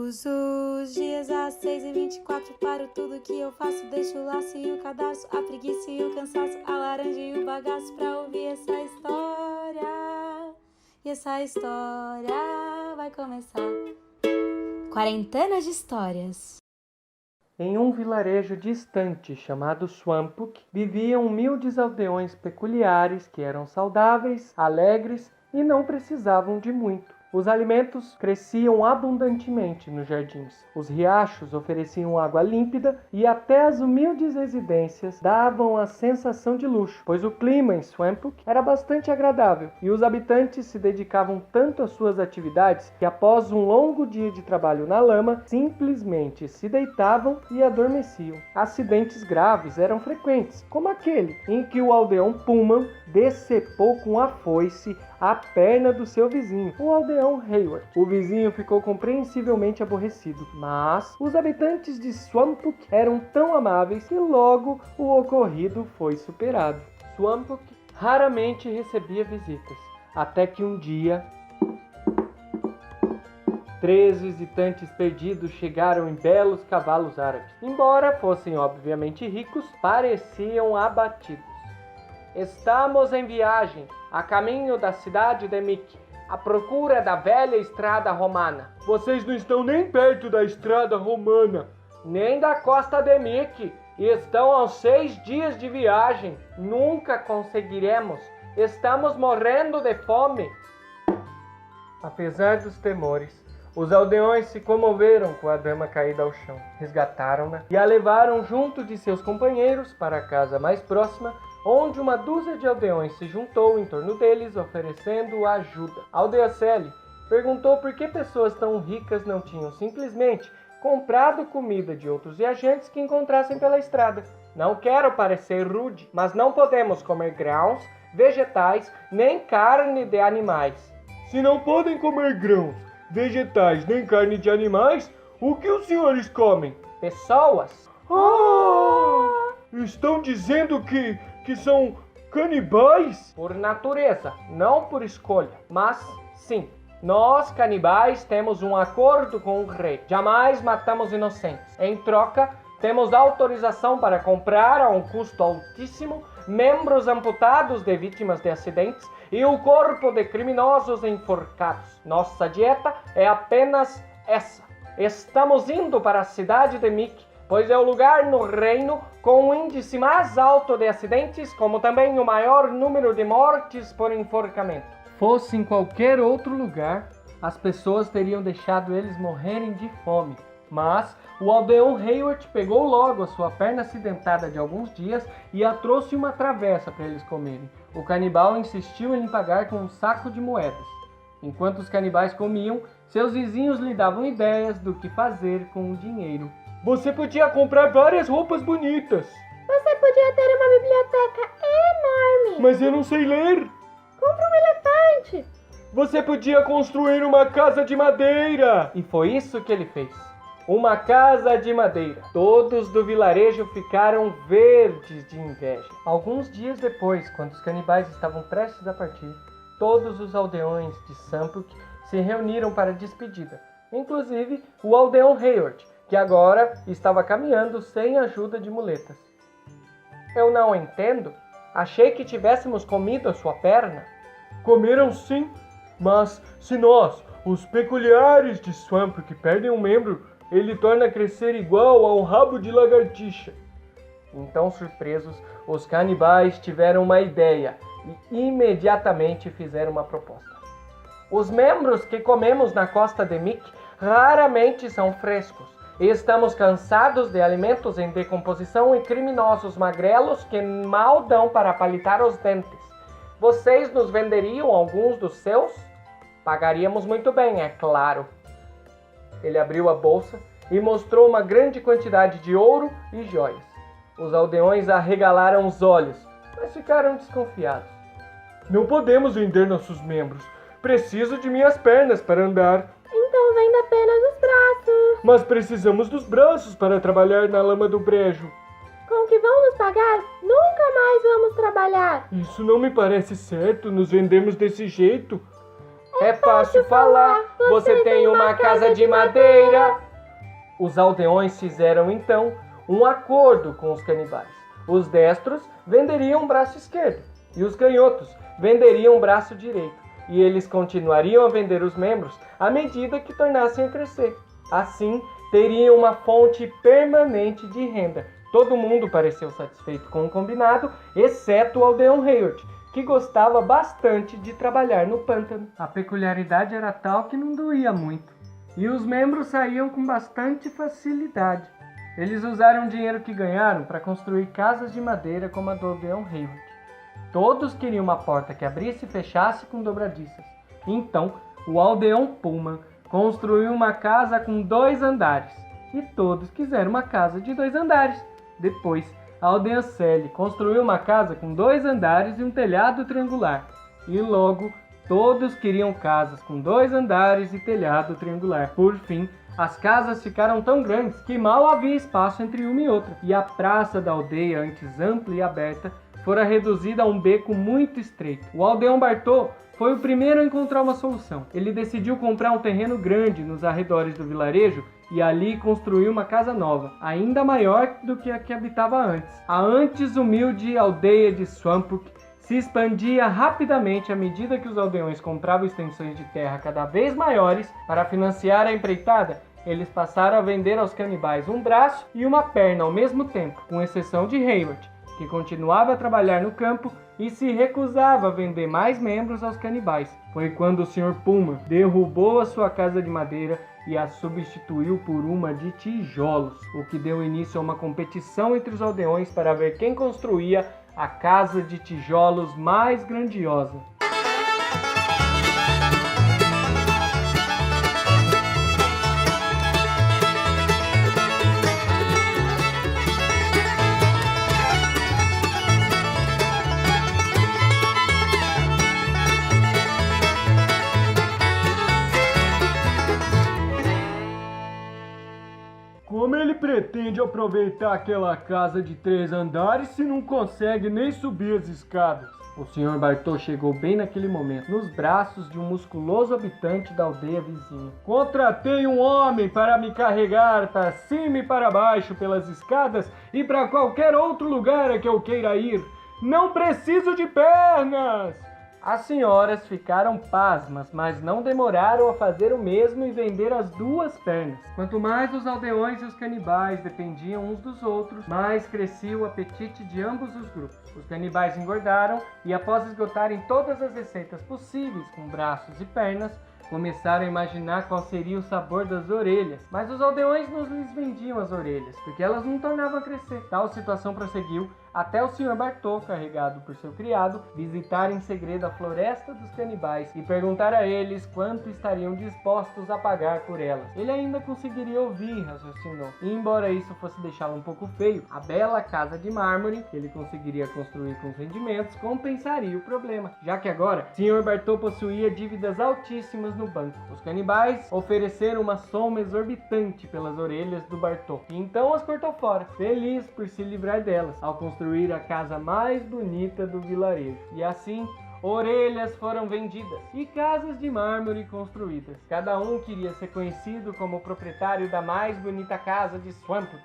Todos os dias às 6h24 paro tudo que eu faço. Deixo o laço e o cadastro, a preguiça e o cansaço, a laranja e o bagaço pra ouvir essa história. E essa história vai começar. Quarentena de histórias. Em um vilarejo distante chamado Swampuk, viviam humildes aldeões peculiares que eram saudáveis, alegres e não precisavam de muito. Os alimentos cresciam abundantemente nos jardins. Os riachos ofereciam água límpida e até as humildes residências davam a sensação de luxo, pois o clima em Swampuk era bastante agradável e os habitantes se dedicavam tanto às suas atividades que após um longo dia de trabalho na lama, simplesmente se deitavam e adormeciam. Acidentes graves eram frequentes, como aquele em que o aldeão Pullman decepou com a foice a perna do seu vizinho, o aldeão Hayward. O vizinho ficou compreensivelmente aborrecido, mas os habitantes de Swampuk eram tão amáveis que logo o ocorrido foi superado. Swampuk raramente recebia visitas, até que um dia 3 visitantes perdidos chegaram em belos cavalos árabes. Embora fossem obviamente ricos, pareciam abatidos. Estamos em viagem, a caminho da cidade de Mick, à procura da velha estrada romana. Vocês não estão nem perto da estrada romana, nem da costa de Mick, e estão aos 6 dias de viagem. Nunca conseguiremos. Estamos morrendo de fome. Apesar dos temores, os aldeões se comoveram com a dama caída ao chão. Resgataram-na e a levaram junto de seus companheiros para a casa mais próxima, onde uma dúzia de aldeões se juntou em torno deles, oferecendo ajuda. A aldeia Sally perguntou por que pessoas tão ricas não tinham simplesmente comprado comida de outros viajantes que encontrassem pela estrada. Não quero parecer rude, mas não podemos comer grãos, vegetais, nem carne de animais. Se não podem comer grãos, vegetais, nem carne de animais, o que os senhores comem? Pessoas. Estão dizendo que são canibais? Por natureza, não por escolha. Mas, sim, nós canibais temos um acordo com o rei. Jamais matamos inocentes. Em troca, temos autorização para comprar a um custo altíssimo membros amputados de vítimas de acidentes e o corpo de criminosos enforcados. Nossa dieta é apenas essa. Estamos indo para a cidade de Mick, pois é o lugar no reino com o índice mais alto de acidentes, como também o maior número de mortes por enforcamento. Fosse em qualquer outro lugar, as pessoas teriam deixado eles morrerem de fome. Mas o aldeão Hayward pegou logo a sua perna acidentada de alguns dias e a trouxe uma travessa para eles comerem. O canibal insistiu em lhe pagar com um saco de moedas. Enquanto os canibais comiam, seus vizinhos lhe davam ideias do que fazer com o dinheiro. Você podia comprar várias roupas bonitas. Você podia ter uma biblioteca enorme. Mas eu não sei ler. Compre um elefante. Você podia construir uma casa de madeira. E foi isso que ele fez. Uma casa de madeira. Todos do vilarejo ficaram verdes de inveja. Alguns dias depois, quando os canibais estavam prestes a partir, todos os aldeões de Swampuk se reuniram para a despedida. Inclusive o aldeão Hayward, que agora estava caminhando sem ajuda de muletas. Eu não entendo. Achei que tivéssemos comido a sua perna. Comeram sim, mas se nós, os peculiares de Swampuk, perdem um membro, ele torna crescer igual a um rabo de lagartixa. Então, surpresos, os canibais tiveram uma ideia e imediatamente fizeram uma proposta. Os membros que comemos na costa de Mick raramente são frescos. E estamos cansados de alimentos em decomposição e criminosos magrelos que mal dão para palitar os dentes. Vocês nos venderiam alguns dos seus? Pagaríamos muito bem, é claro. Ele abriu a bolsa e mostrou uma grande quantidade de ouro e joias. Os aldeões arregalaram os olhos, mas ficaram desconfiados. Não podemos vender nossos membros. Preciso de minhas pernas para andar. Então venda apenas os braços. Mas precisamos dos braços para trabalhar na lama do brejo. Com o que vão nos pagar, nunca mais vamos trabalhar. Isso não me parece certo, nos vendemos desse jeito. É fácil falar, você tem uma casa de madeira. Os aldeões fizeram então um acordo com os canibais. Os destros venderiam o braço esquerdo e os canhotos venderiam o braço direito. E eles continuariam a vender os membros à medida que tornassem a crescer. Assim, teriam uma fonte permanente de renda. Todo mundo pareceu satisfeito com o combinado, exceto o aldeão Hayward, que gostava bastante de trabalhar no pântano. A peculiaridade era tal que não doía muito, e os membros saíam com bastante facilidade. Eles usaram o dinheiro que ganharam para construir casas de madeira como a do aldeão Hayward. Todos queriam uma porta que abrisse e fechasse com dobradiças. Então, o aldeão Pullman construiu uma casa com 2 andares, e todos quiseram uma casa de 2 andares. Depois, a aldeia Sally construiu uma casa com 2 andares e um telhado triangular. E logo, todos queriam casas com 2 andares e telhado triangular. Por fim, as casas ficaram tão grandes que mal havia espaço entre uma e outra. E a praça da aldeia, antes ampla e aberta, fora reduzida a um beco muito estreito. O aldeão Bartô foi o primeiro a encontrar uma solução. Ele decidiu comprar um terreno grande nos arredores do vilarejo e ali construiu uma casa nova, ainda maior do que a que habitava antes. A antes humilde aldeia de Swampuk se expandia rapidamente à medida que os aldeões compravam extensões de terra cada vez maiores para financiar a empreitada. Eles passaram a vender aos canibais um braço e uma perna ao mesmo tempo, com exceção de Hayward, que continuava a trabalhar no campo e se recusava a vender mais membros aos canibais. Foi quando o Sr. Pullman derrubou a sua casa de madeira e a substituiu por uma de tijolos, o que deu início a uma competição entre os aldeões para ver quem construía a casa de tijolos mais grandiosa. Como ele pretende aproveitar aquela casa de 3 andares se não consegue nem subir as escadas? O Sr. Bartô chegou bem naquele momento, nos braços de um musculoso habitante da aldeia vizinha. Contratei um homem para me carregar para cima e para baixo pelas escadas e para qualquer outro lugar a que eu queira ir. Não preciso de pernas! As senhoras ficaram pasmas, mas não demoraram a fazer o mesmo e vender as 2 pernas. Quanto mais os aldeões e os canibais dependiam uns dos outros, mais crescia o apetite de ambos os grupos. Os canibais engordaram e, após esgotarem todas as receitas possíveis com braços e pernas, começaram a imaginar qual seria o sabor das orelhas. Mas os aldeões não lhes vendiam as orelhas, porque elas não tornavam a crescer. Tal situação prosseguiu até o Sr. Bartô, carregado por seu criado, visitar em segredo a floresta dos canibais e perguntar a eles quanto estariam dispostos a pagar por elas. Ele ainda conseguiria ouvir, raciocinou. E embora isso fosse deixá-lo um pouco feio, a bela casa de mármore que ele conseguiria construir com os rendimentos compensaria o problema, já que agora Sr. Bartô possuía dívidas altíssimas no banco. Os canibais ofereceram uma soma exorbitante pelas orelhas do Bartô, e então as cortou fora, feliz por se livrar delas, ao construir a casa mais bonita do vilarejo. E assim, orelhas foram vendidas e casas de mármore construídas. Cada um queria ser conhecido como o proprietário da mais bonita casa de Swampuk.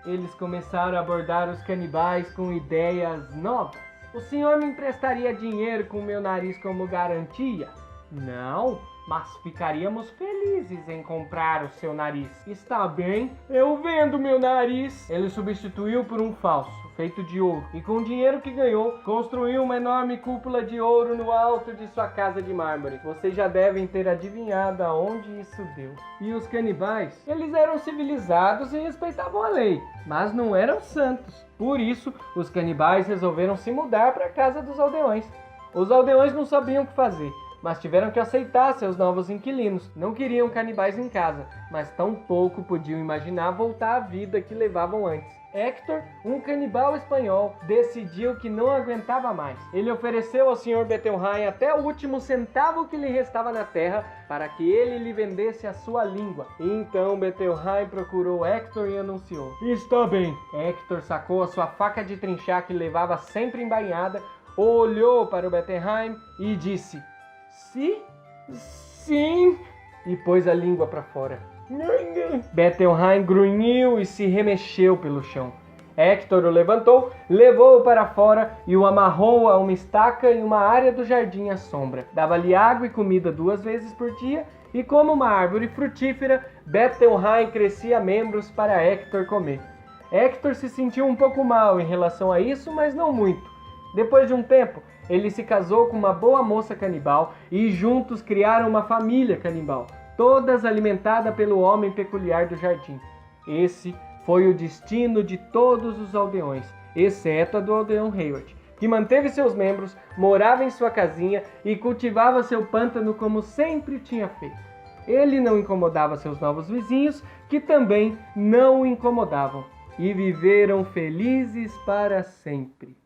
Eles começaram a abordar os canibais com ideias novas. O senhor me emprestaria dinheiro com meu nariz como garantia? Não, mas ficaríamos felizes em comprar o seu nariz. Está bem, eu vendo meu nariz. Ele substituiu por um falso, feito de ouro, e com o dinheiro que ganhou, construiu uma enorme cúpula de ouro no alto de sua casa de mármore. Vocês já devem ter adivinhado aonde isso deu. E os canibais? Eles eram civilizados e respeitavam a lei, mas não eram santos. Por isso, os canibais resolveram se mudar para a casa dos aldeões. Os aldeões não sabiam o que fazer, mas tiveram que aceitar seus novos inquilinos. Não queriam canibais em casa, mas tampouco podiam imaginar voltar à vida que levavam antes. Héctor, um canibal espanhol, decidiu que não aguentava mais. Ele ofereceu ao Sr. Bettelheim até o último centavo que lhe restava na terra para que ele lhe vendesse a sua língua. Então Bettelheim procurou Héctor e anunciou: Está bem. Héctor sacou a sua faca de trinchar que levava sempre embainhada, olhou para o Bettelheim e disse: "Sim, Sim, e pôs a língua para fora. Bettelheim grunhiu e se remexeu pelo chão. Hector o levantou, levou-o para fora e o amarrou a uma estaca em uma área do jardim à sombra. Dava-lhe água e comida 2 vezes por dia, e como uma árvore frutífera, Bettelheim crescia membros para Hector comer. Hector se sentiu um pouco mal em relação a isso, mas não muito. Depois de um tempo, ele se casou com uma boa moça canibal e juntos criaram uma família canibal, todas alimentada pelo homem peculiar do jardim. Esse foi o destino de todos os aldeões, exceto a do aldeão Hayward, que manteve seus membros, morava em sua casinha e cultivava seu pântano como sempre tinha feito. Ele não incomodava seus novos vizinhos, que também não o incomodavam, e viveram felizes para sempre.